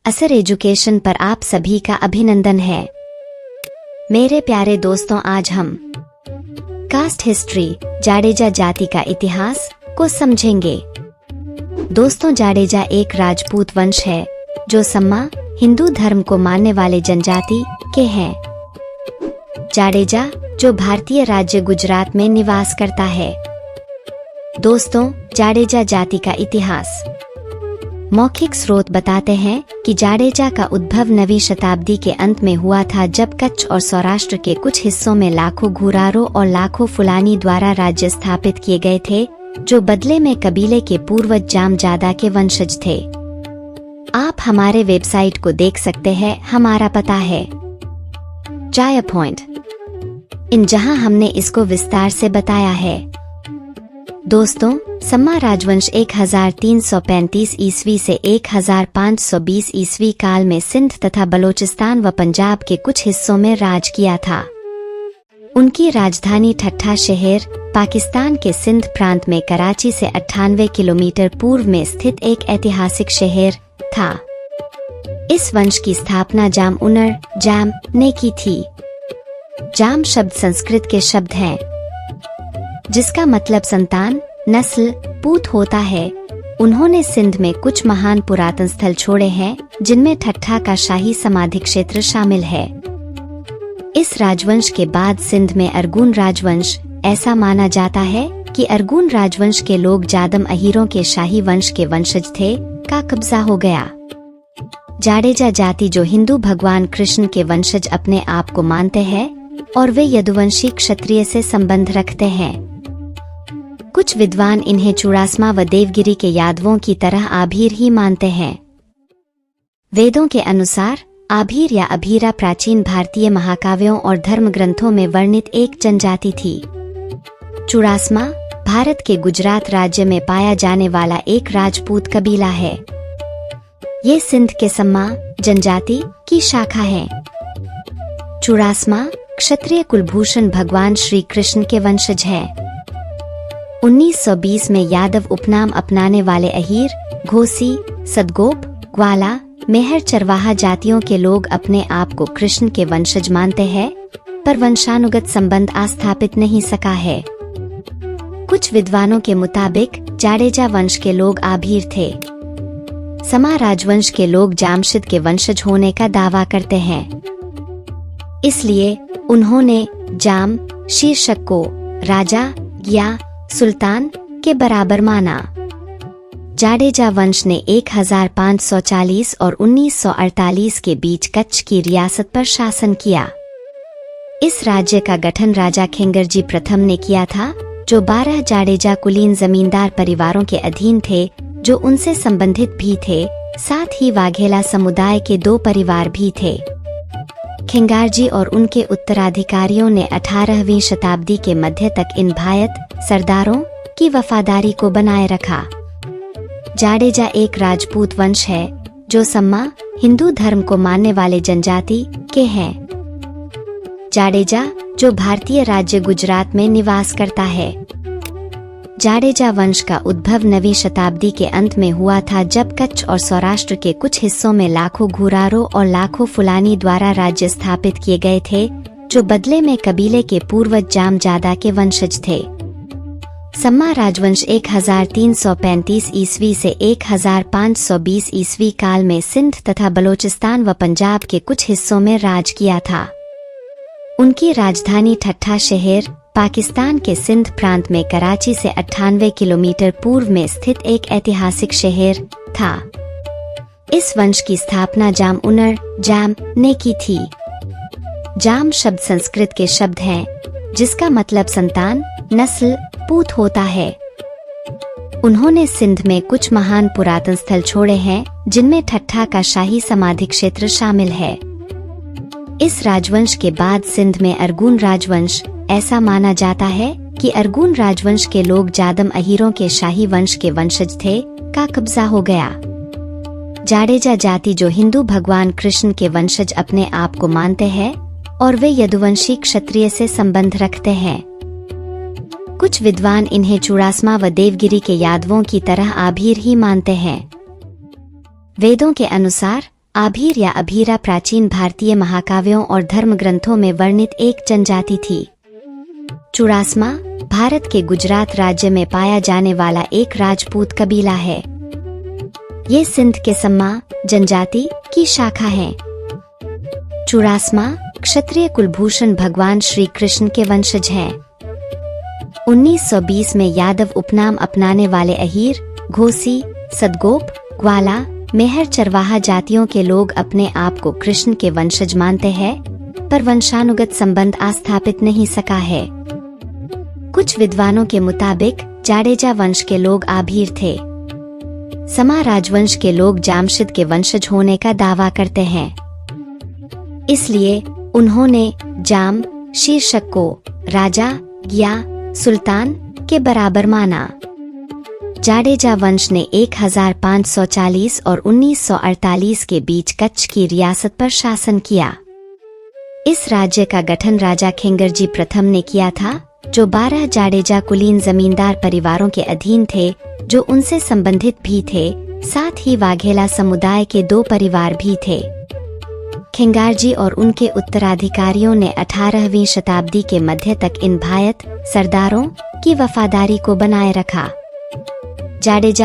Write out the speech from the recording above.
असर एजुकेशन पर आप सभी का अभिनंदन है। मेरे प्यारे दोस्तों, आज हम कास्ट हिस्ट्री जाडेजा जाति का इतिहास को समझेंगे। दोस्तों, जाडेजा एक राजपूत वंश है जो सम्मा हिंदू धर्म को मानने वाले जनजाति के हैं। जाडेजा जो भारतीय राज्य गुजरात में निवास करता है। दोस्तों, जाडेजा जाति का इतिहास। मौखिक स्रोत बताते हैं कि जाडेजा का उद्भव 9वीं शताब्दी के अंत में हुआ था, जब कच्छ और सौराष्ट्र के कुछ हिस्सों में लाखों घुरारों और लाखों फुलानी द्वारा राज्य स्थापित किए गए थे, जो बदले में कबीले के पूर्वज जामजादा के वंशज थे। आप हमारे वेबसाइट को देख सकते हैं। हमारा पता है चाय पॉइंट इन, जहां हमने इसको विस्तार से बताया है। दोस्तों, सम्मा राजवंश 1335 ईस्वी से 1520 ईस्वी काल में सिंध तथा बलोचिस्तान व पंजाब के कुछ हिस्सों में राज किया था। उनकी राजधानी ठट्ठा शहर पाकिस्तान के सिंध प्रांत में कराची से 98 किलोमीटर पूर्व में स्थित एक ऐतिहासिक शहर था। इस वंश की स्थापना जाम ने की थी। जाम शब्द संस्कृत के शब्द है, जिसका मतलब संतान, नस्ल, पूत होता है। उन्होंने सिंध में कुछ महान पुरातन स्थल छोड़े हैं, जिनमें ठट्ठा का शाही समाधि क्षेत्र शामिल है। इस राजवंश के बाद सिंध में अरगुन राजवंश, ऐसा माना जाता है कि अरगुन राजवंश के लोग जादम अहीरों के शाही वंश के वंशज थे, का कब्जा हो गया। जाडेजा जाति जो हिंदू भगवान कृष्ण के वंशज अपने आप को मानते हैं और वे यदुवंशी क्षत्रिय से संबंध रखते हैं। कुछ विद्वान इन्हें चुड़ासमा व देवगिरी के यादवों की तरह आभीर ही मानते हैं। वेदों के अनुसार आभीर या अभीरा प्राचीन भारतीय महाकाव्यों और धर्म ग्रंथों में वर्णित एक जनजाति थी। चुड़ासमा भारत के गुजरात राज्य में पाया जाने वाला एक राजपूत कबीला है। ये सिंध के सम्मा जनजाति की शाखा है। चुड़ासमा क्षत्रिय कुलभूषण भगवान श्री कृष्ण के वंशज है। 1920 में यादव उपनाम अपनाने वाले अहीर, घोसी, सदगोप, ग्वाला, मेहर चरवाहा जातियों के लोग अपने आप को कृष्ण के वंशज मानते हैं, पर वंशानुगत संबंध स्थापित नहीं सका है। कुछ विद्वानों के मुताबिक जाडेजा वंश के लोग आभीर थे। सम्मा राजवंश के लोग जामशिद के वंशज होने का दावा करते हैं, इसलिए उन्होंने जाम शीर्षक को राजा या सुल्तान के बराबर माना। जाडेजा वंश ने 1540 और 1948 के बीच कच्छ की रियासत पर शासन किया। इस राज्य का गठन राजा खिंगरजी प्रथम ने किया था, जो 12 जाडेजा कुलीन जमींदार परिवारों के अधीन थे, जो उनसे संबंधित भी थे। साथ ही वाघेला समुदाय के 2 परिवार भी थे। खिंगारजी और उनके उत्तराधिकारियों ने 18वीं शताब्दी के मध्य तक इन भायत सरदारों की वफादारी को बनाए रखा। जाडेजा एक राजपूत वंश है जो सम्मा हिंदू धर्म को मानने वाले जनजाति के हैं। जाडेजा जो भारतीय राज्य गुजरात में निवास करता है। जाडेजा वंश का उद्भव 9वीं शताब्दी के अंत में हुआ था, जब कच्छ और सौराष्ट्र के कुछ हिस्सों में लाखों घुरारों और लाखों फुलानी द्वारा राज्य स्थापित किए गए थे, जो बदले में कबीले के पूर्वज जामजादा के वंशज थे। सम्मा राजवंश 1335 ईस्वी से 1520 ईस्वी काल में सिंध तथा बलोचिस्तान व पंजाब के कुछ हिस्सों में राज किया था। उनकी राजधानी ठट्ठा शहर पाकिस्तान के सिंध प्रांत में कराची से 98 किलोमीटर पूर्व में स्थित एक ऐतिहासिक शहर था। इस वंश की स्थापना जाम ने की थी। जाम शब्द संस्कृत के शब्द है, जिसका मतलब संतान, नस्ल, पूत होता है। उन्होंने सिंध में कुछ महान पुरातन स्थल छोड़े हैं, जिनमें ठट्ठा का शाही समाधि क्षेत्र शामिल है। इस राजवंश के बाद सिंध में अरगुन राजवंश, ऐसा माना जाता है कि अरगुन राजवंश के लोग जादम अहीरों के शाही वंश के वंशज थे, का कब्जा हो गया। जाडेजा जाति जो हिंदू भगवान कृष्ण के वंशज अपने आप को मानते हैं और वे यदुवंशी क्षत्रिय से संबंध रखते हैं। कुछ विद्वान इन्हें चुड़ासमा व देवगिरी के यादवों की तरह आभीर ही मानते हैं। वेदों के अनुसार आभीर या अभीरा प्राचीन भारतीय महाकाव्यों और धर्म ग्रंथों में वर्णित एक जनजाति थी। चुड़ासमा भारत के गुजरात राज्य में पाया जाने वाला एक राजपूत कबीला है। ये सिंध के सम्मा जनजाति की शाखा है। चुड़ासमा क्षत्रिय कुलभूषण भगवान श्री कृष्ण के वंशज हैं। 1920 में यादव उपनाम अपनाने वाले अहीर, घोसी, सदगोप, ग्वाला, मेहर चरवाहा जातियों के लोग अपने आप को कृष्ण के वंशज मानते हैं, पर वंशानुगत संबंध स्थापित नहीं सका है। कुछ विद्वानों के मुताबिक जाडेजा वंश के लोग आभीर थे। समा राजवंश के लोग जामशिद के वंशज होने का दावा करते हैं, इसलिए उन्होंने जाम शीर्षक को राजा या सुल्तान के बराबर माना। जाडेजा वंश ने 1540 और 1948 के बीच कच्छ की रियासत पर शासन किया। इस राज्य का गठन राजा खिंगरजी प्रथम ने किया था, जो 12 जाडेजा कुलीन जमींदार परिवारों के अधीन थे, जो उनसे संबंधित भी थे। साथ ही वाघेला समुदाय के 2 परिवार भी थे। खिंगारजी और उनके उत्तराधिकारियों ने 18वीं शताब्दी के मध्य तक इन भायत सरदारों की वफादारी को बनाए रखा। जाडेजा